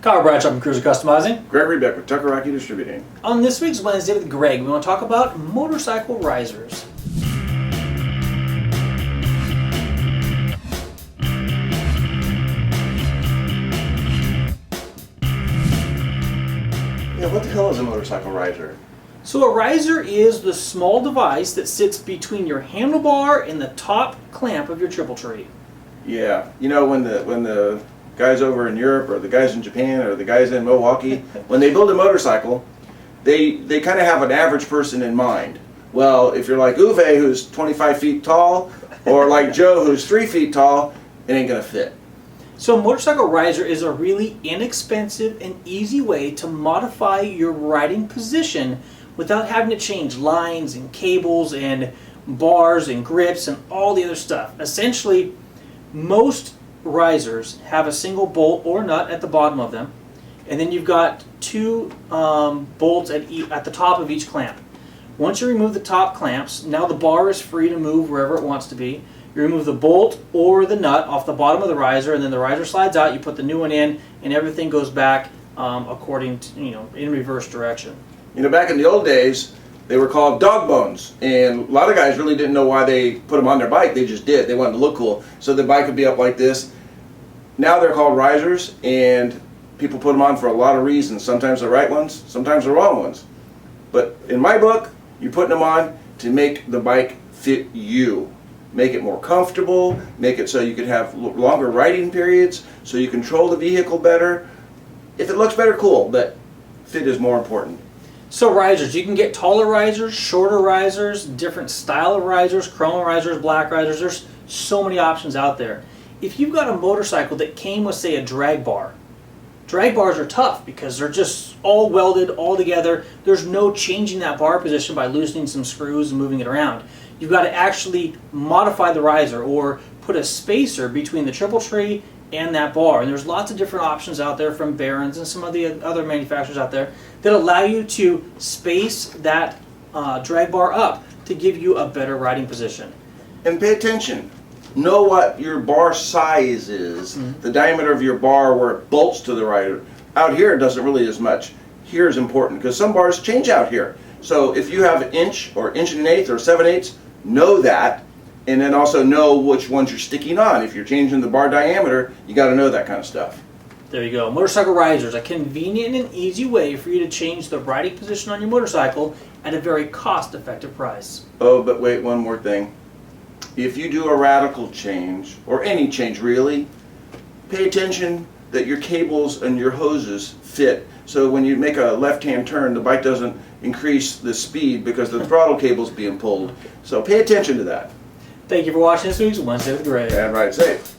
Kyle Bradshaw from Cruiser Customizing. Gregory Beck with Tuckeraki Distributing. On this week's Wednesday with Greg, we want to talk about motorcycle risers. Yeah, what the hell is a motorcycle riser? So a riser is the small device that sits between your handlebar and the top clamp of your triple tree. Yeah, you know when the guys over in Europe or the guys in Japan or the guys in Milwaukee, when they build a motorcycle, they kind of have an average person in mind. Well, if you're like Uwe, who's 25 feet tall, or like Joe, who's 3 feet tall, it ain't gonna fit. So a motorcycle riser is a really inexpensive and easy way to modify your riding position without having to change lines and cables and bars and grips and all the other stuff. Essentially, most risers have a single bolt or nut at the bottom of them, and then you've got two bolts at the top of each clamp. Once you remove the top clamps, now the bar is free to move wherever it wants to be. You remove the bolt or the nut off the bottom of the riser, and then the riser slides out, you put the new one in, and everything goes back according to, in reverse direction. You know, back in the old days, they were called dog bones, and a lot of guys really didn't know why they put them on their bike. They just did. They wanted to look cool, so the bike would be up like this. Now they're called risers, and people put them on for a lot of reasons. Sometimes the right ones, sometimes the wrong ones. But in my book, you're putting them on to make the bike fit you. Make it more comfortable, make it so you can have longer riding periods, so you control the vehicle better. If it looks better, cool, but fit is more important. So risers, you can get taller risers, shorter risers, different style of risers, chrome risers, black risers. There's so many options out there. If you've got a motorcycle that came with, say, a drag bar, drag bars are tough because they're just all welded all together. There's no changing that bar position by loosening some screws and moving it around. You've got to actually modify the riser or put a spacer between the triple tree and that bar. And there's lots of different options out there from Barron's and some of the other manufacturers out there that allow you to space that drag bar up to give you a better riding position. And pay attention. Know what your bar size is, the diameter of your bar where it bolts to the rider. Out here it doesn't really as much. Here is important because some bars change out here. So if you have an inch or inch and an eighth or 7/8, know that, and then also know which ones you're sticking on. If you're changing the bar diameter, you got to know that kind of stuff. There you go. Motorcycle risers, a convenient and easy way for you to change the riding position on your motorcycle at a very cost-effective price. Oh, but wait, one more thing. If you do a radical change, or any change really, pay attention that your cables and your hoses fit. So when you make a left-hand turn, the bike doesn't increase the speed because the throttle cable's being pulled. So pay attention to that. Thank you for watching this week's Wednesday with Greg. And ride safe.